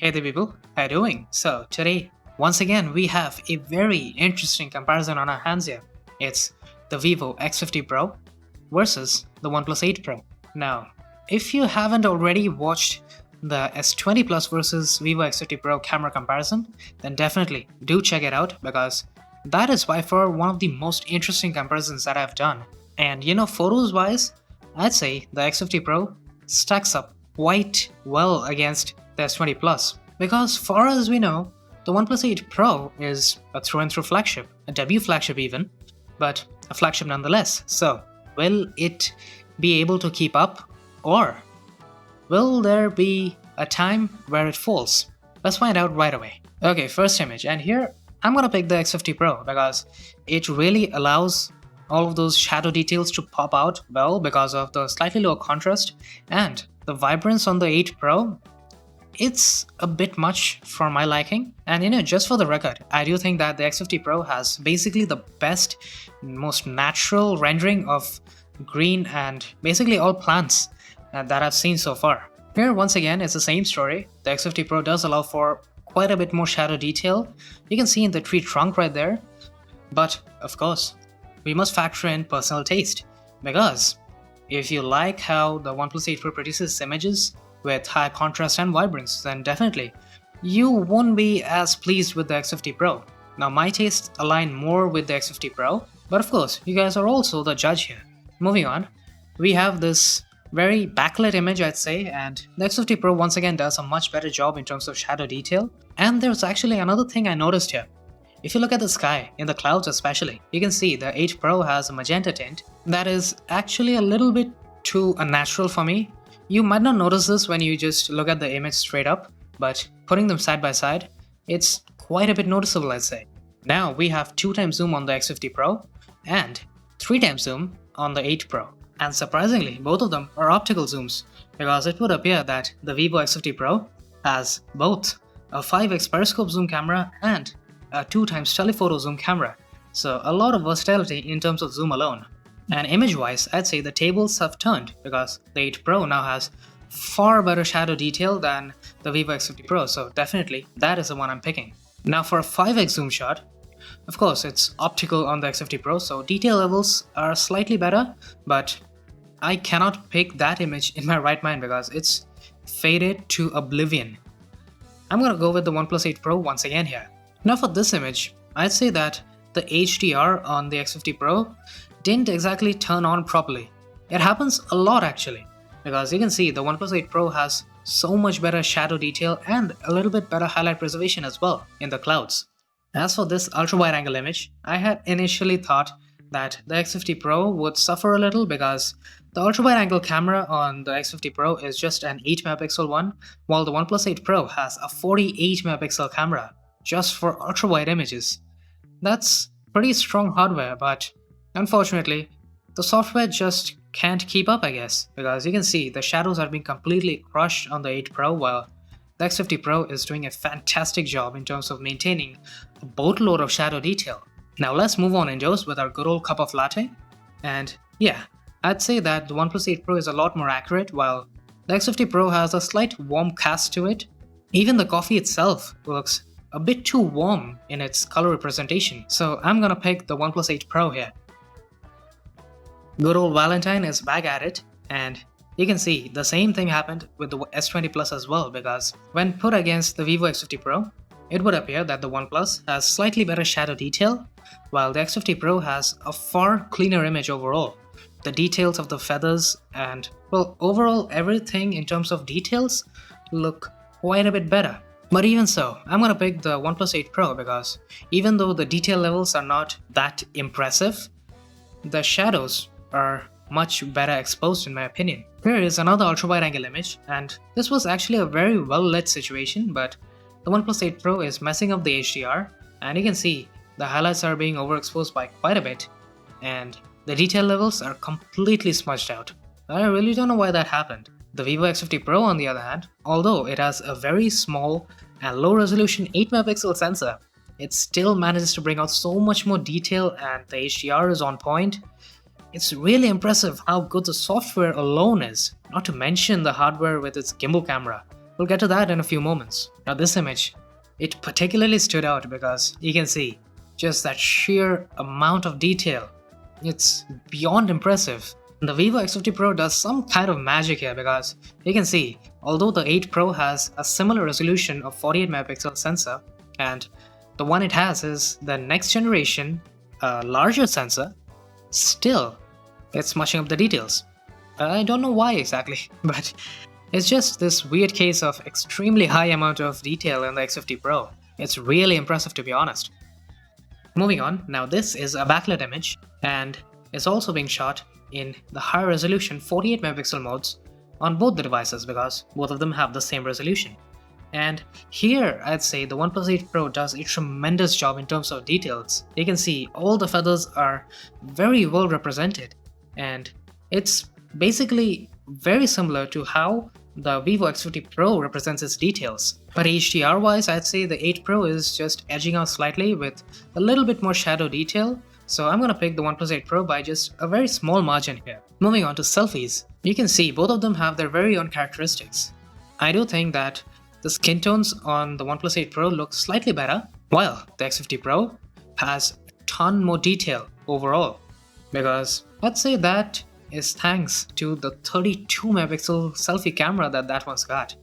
Hey there people, how you doing? So today, once again, we have a very interesting comparison on our hands here. It's the Vivo X50 Pro versus the Oneplus 8 Pro. Now, if you haven't already watched the S20 Plus versus Vivo X50 Pro camera comparison, then definitely do check it out because that is by far one of the most interesting comparisons that I've done. And photos wise, I'd say the X50 Pro stacks up quite well against the S20 Plus because, far as we know, the OnePlus 8 Pro is a through and through flagship, a debut flagship even, but a flagship nonetheless. So, will it be able to keep up, or will there be a time where it falls? Let's find out right away. Okay, first image, and here I'm gonna pick the X50 Pro because it really allows all of those shadow details to pop out well because of the slightly lower contrast and the vibrance on the 8 Pro. It's a bit much for my liking, and just for the record, I do think that the X50 Pro has basically the best, most natural rendering of green and basically all plants that I've seen so far. Here once again it's the same story. The X50 Pro does allow for quite a bit more shadow detail. You can see in the tree trunk right there, but of course we must factor in personal taste, because if you like how the OnePlus 8 Pro produces images with high contrast and vibrance, then definitely you won't be as pleased with the X50 Pro. Now my tastes align more with the X50 Pro, but of course you guys are also the judge here. Moving on, we have this very backlit image, I'd say, and the X50 Pro once again does a much better job in terms of shadow detail. And there's actually another thing I noticed here. If you look at the sky, in the clouds especially, you can see the 8 Pro has a magenta tint that is actually a little bit too unnatural for me. You might not notice this when you just look at the image straight up, but putting them side by side, it's quite a bit noticeable, I'd say. Now we have 2x zoom on the X50 Pro and 3x zoom on the 8 Pro. And surprisingly, both of them are optical zooms, because it would appear that the Vivo X50 Pro has both a 5x periscope zoom camera and a 2x telephoto zoom camera, so a lot of versatility in terms of zoom alone. And image-wise, I'd say the tables have turned because the 8 Pro now has far better shadow detail than the Vivo X50 Pro, so definitely that is the one I'm picking. Now for a 5x zoom shot, of course it's optical on the X50 Pro, so detail levels are slightly better, but I cannot pick that image in my right mind because it's faded to oblivion. I'm gonna go with the OnePlus 8 Pro once again here. Now for this image, I'd say that the HDR on the X50 Pro didn't exactly turn on properly. It happens a lot actually, because you can see the OnePlus 8 Pro has so much better shadow detail and a little bit better highlight preservation as well in the clouds. As for this ultra wide angle image, I had initially thought that the X50 Pro would suffer a little because the ultra wide angle camera on the X50 Pro is just an 8 megapixel one, while the OnePlus 8 Pro has a 48 megapixel camera just for ultra wide images. That's pretty strong hardware, but unfortunately the software just can't keep up, I guess, because you can see the shadows are being completely crushed on the 8 Pro, while the X50 Pro is doing a fantastic job in terms of maintaining a boatload of shadow detail. Now let's move on indoors with our good old cup of latte, and yeah, I'd say that the OnePlus 8 Pro is a lot more accurate, while the X50 Pro has a slight warm cast to it. Even the coffee itself looks a bit too warm in its color representation, so I'm gonna pick the OnePlus 8 Pro here. Good old Valentine is back at it, and you can see the same thing happened with the S20 Plus as well, because when put against the Vivo X50 Pro, it would appear that the OnePlus has slightly better shadow detail, while the X50 Pro has a far cleaner image overall. The details of the feathers and, well, overall everything in terms of details look quite a bit better. But even so, I'm gonna pick the OnePlus 8 Pro because even though the detail levels are not that impressive, the shadows are much better exposed in my opinion. Here is another ultra wide angle image, and this was actually a very well lit situation, but the OnePlus 8 Pro is messing up the HDR, and you can see the highlights are being overexposed by quite a bit, and the detail levels are completely smudged out. I really don't know why that happened. The Vivo X50 Pro on the other hand, although it has a very small and low resolution 8 megapixel sensor, it still manages to bring out so much more detail, and the HDR is on point. It's really impressive how good the software alone is, not to mention the hardware with its gimbal camera. we'll get to that in a few moments. Now this image, it particularly stood out because you can see just that sheer amount of detail. It's beyond impressive. The Vivo X50 Pro does some kind of magic here because you can see, although the 8 Pro has a similar resolution of 48 megapixel sensor, and the one it has is the next generation, larger sensor, still it's mushing up the details. I don't know why exactly, but it's just this weird case of extremely high amount of detail in the X50 Pro. It's really impressive, to be honest. Moving on, now this is a backlit image and it's also being shot in the higher resolution 48 megapixel modes on both the devices because both of them have the same resolution. And here I'd say the OnePlus 8 Pro does a tremendous job in terms of details. You can see all the feathers are very well represented, and it's basically very similar to how the Vivo X50 Pro represents its details. But HDR wise, I'd say the 8 Pro is just edging out slightly with a little bit more shadow detail, so I'm gonna pick the OnePlus 8 Pro by just a very small margin here. Moving on to selfies, you can see both of them have their very own characteristics. I do think that the skin tones on the OnePlus 8 Pro look slightly better, while the X50 Pro has a ton more detail overall, because I'd say that is thanks to the 32 megapixel selfie camera that one's got.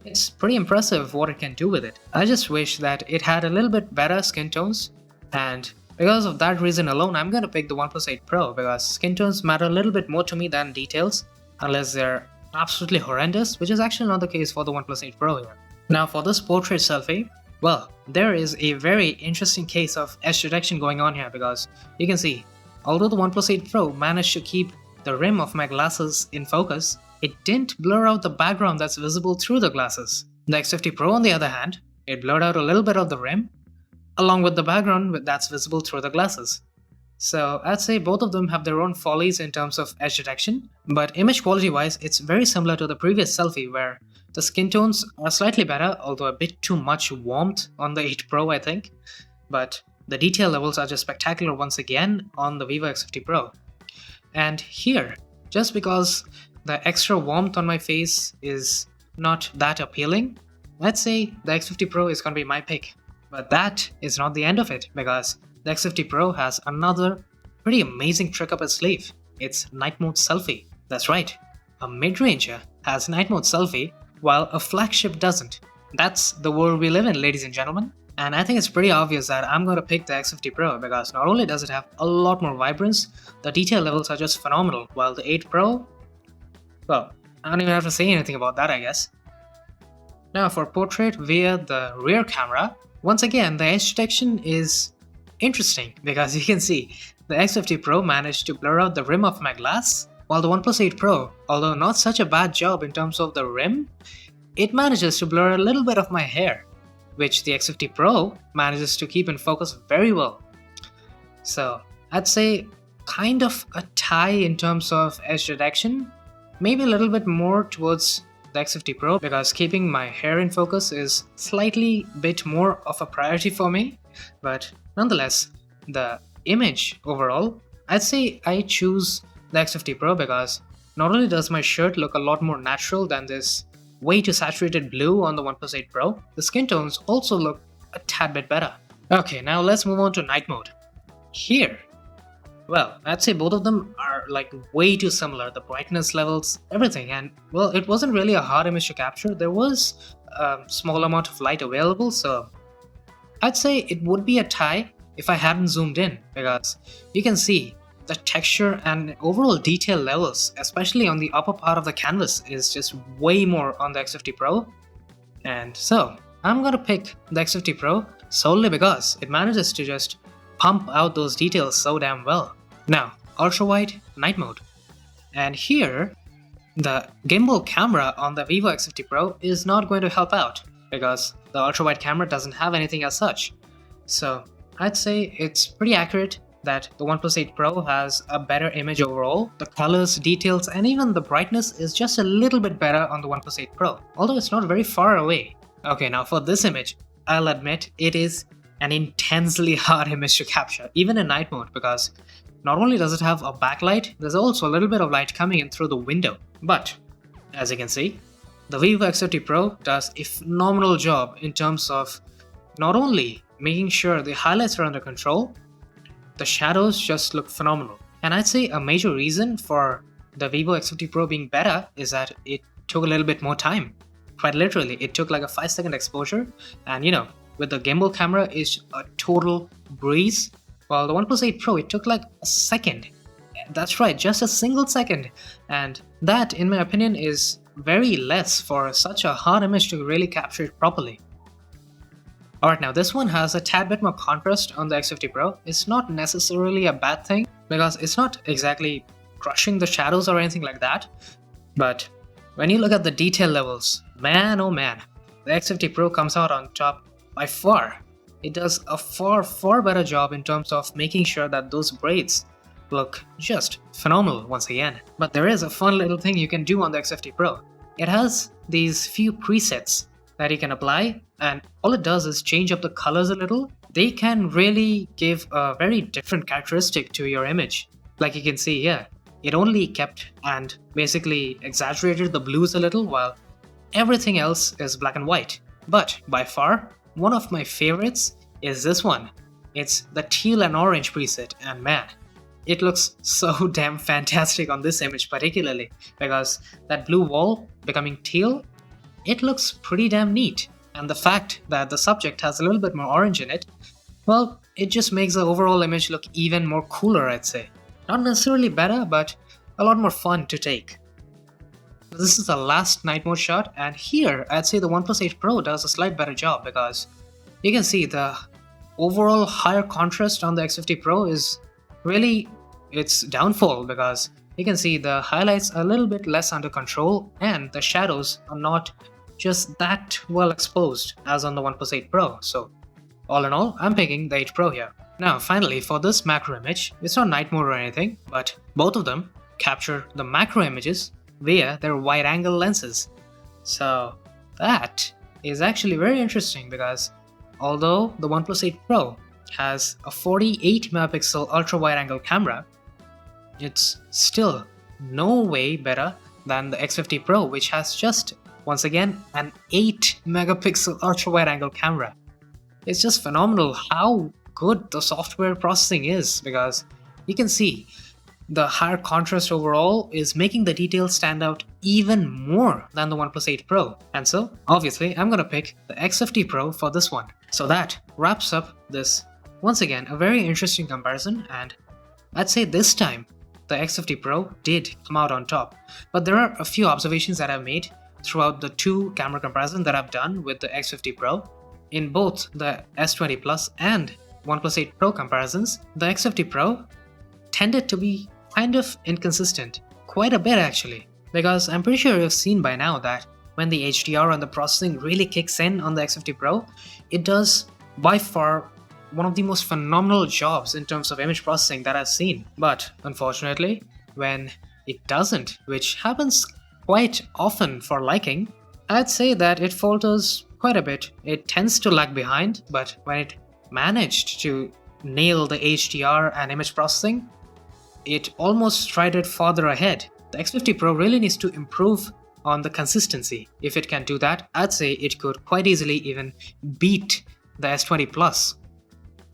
It's pretty impressive what it can do with it. I just wish that it had a little bit better skin tones, and because of that reason alone, I'm gonna pick the OnePlus 8 Pro because skin tones matter a little bit more to me than details, unless they're absolutely horrendous, which is actually not the case for the OnePlus 8 Pro here. Now for this portrait selfie, well, there is a very interesting case of edge detection going on here because you can see, although the OnePlus 8 Pro managed to keep the rim of my glasses in focus, it didn't blur out the background that's visible through the glasses. The X50 Pro on the other hand, it blurred out a little bit of the rim, along with the background that's visible through the glasses. So I'd say both of them have their own follies in terms of edge detection, but image quality wise, it's very similar to the previous selfie where the skin tones are slightly better, although a bit too much warmth on the 8 Pro I think, but the detail levels are just spectacular once again on the Vivo X50 Pro. And here, just because the extra warmth on my face is not that appealing, I'd say the X50 Pro is gonna be my pick. But that is not the end of it, because the X50 Pro has another pretty amazing trick up its sleeve. It's night mode selfie. That's right, a mid-ranger has night mode selfie while a flagship doesn't. That's the world we live in, ladies and gentlemen. And I think it's pretty obvious that I'm going to pick the X50 Pro because not only does it have a lot more vibrance, the detail levels are just phenomenal, while the 8 Pro, well, I don't even have to say anything about that, I guess. Now for portrait via the rear camera, once again the edge detection is interesting because you can see the X50 Pro managed to blur out the rim of my glass, while the OnePlus 8 Pro, although not such a bad job in terms of the rim, it manages to blur a little bit of my hair, which the X50 Pro manages to keep in focus very well. So I'd say kind of a tie in terms of edge detection, maybe a little bit more towards the X50 Pro because keeping my hair in focus is slightly bit more of a priority for me, but nonetheless, the image overall, I'd say I choose the X50 Pro because not only does my shirt look a lot more natural than this way too saturated blue on the OnePlus 8 Pro, the skin tones also look a tad bit better. Okay, now let's move on to night mode. Here, well, I'd say both of them are like way too similar, the brightness levels, everything, and well, it wasn't really a hard image to capture. There was a small amount of light available, so I'd say it would be a tie if I hadn't zoomed in, because you can see the texture and overall detail levels, especially on the upper part of the canvas, is just way more on the X50 Pro. And so I'm gonna pick the X50 Pro solely because it manages to just pump out those details so damn well. Now, ultra wide night mode. And here, the gimbal camera on the Vivo X50 Pro is not going to help out because the ultra wide camera doesn't have anything as such. So I'd say it's pretty accurate that the OnePlus 8 Pro has a better image overall. The colors, details, and even the brightness is just a little bit better on the OnePlus 8 Pro, although it's not very far away. Okay, now for this image, I'll admit it is an intensely hard image to capture, even in night mode, because not only does it have a backlight, there's also a little bit of light coming in through the window. But, as you can see, the Vivo X50 Pro does a phenomenal job in terms of not only making sure the highlights are under control, the shadows just look phenomenal. And I'd say a major reason for the Vivo X50 Pro being better is that it took a little bit more time. Quite literally, it took like a 5-second exposure, and with the gimbal camera, it's a total breeze. While the OnePlus 8 Pro, it took like a second. That's right, just a single second. And that, in my opinion, is very less for such a hard image to really capture it properly. Alright, now this one has a tad bit more contrast on the X50 Pro. It's not necessarily a bad thing because it's not exactly crushing the shadows or anything like that. But when you look at the detail levels, man oh man, the X50 Pro comes out on top by far. It does a far better job in terms of making sure that those braids look just phenomenal once again. But there is a fun little thing you can do on the X50 Pro. It has these few presets that you can apply, and all it does is change up the colors a little. They can really give a very different characteristic to your image. Like you can see here, it only kept and basically exaggerated the blues a little, while everything else is black and white. But by far, one of my favorites is this one. It's the teal and orange preset, and man, it looks so damn fantastic on this image particularly, because that blue wall becoming teal, it looks pretty damn neat. And the fact that the subject has a little bit more orange in it, well, it just makes the overall image look even more cooler, I'd say. Not necessarily better, but a lot more fun to take. This is the last night mode shot, and here I'd say the OnePlus 8 Pro does a slight better job because you can see the overall higher contrast on the X50 Pro is really its downfall, because you can see the highlights are a little bit less under control and the shadows are not just that well exposed as on the OnePlus 8 Pro. So all in all, I'm picking the 8 Pro here. Now finally, for this macro image, it's not night mode or anything, but both of them capture the macro images via their wide angle lenses. So that is actually very interesting, because although the OnePlus 8 Pro has a 48 megapixel ultra wide angle camera, it's still no way better than the X50 Pro, which has just, once again, an 8 megapixel ultra wide angle camera. It's just phenomenal how good the software processing is, because you can see the higher contrast overall is making the details stand out even more than the OnePlus 8 Pro. And so, obviously, I'm gonna pick the X50 Pro for this one. So that wraps up this, once again, a very interesting comparison, and I'd say this time the X50 Pro did come out on top. But there are a few observations that I've made throughout the two camera comparisons that I've done with the X50 Pro. In both the S20 Plus and OnePlus 8 Pro comparisons, the X50 Pro tended to be kind of inconsistent, quite a bit actually, because I'm pretty sure you've seen by now that when the HDR and the processing really kicks in on the X50 Pro, it does by far one of the most phenomenal jobs in terms of image processing that I've seen. But unfortunately, when it doesn't, which happens quite often for liking, I'd say that it falters quite a bit. It tends to lag behind, but when it managed to nail the HDR and image processing, it almost strided farther ahead. The X50 Pro really needs to improve on the consistency. If it can do that, I'd say it could quite easily even beat the S20 Plus.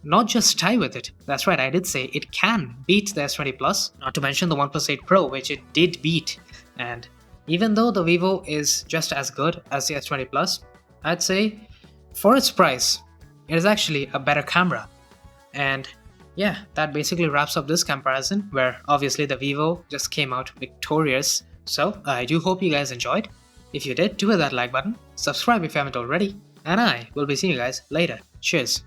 Not just tie with it. That's right, I did say it can beat the S20 Plus, not to mention the OnePlus 8 Pro, which it did beat. And even though the Vivo is just as good as the S20 Plus, I'd say for its price, it is actually a better camera. And yeah, that basically wraps up this comparison, where obviously the Vivo just came out victorious. So I do hope you guys enjoyed. If you did, do hit that like button, subscribe if you haven't already, and I will be seeing you guys later. Cheers.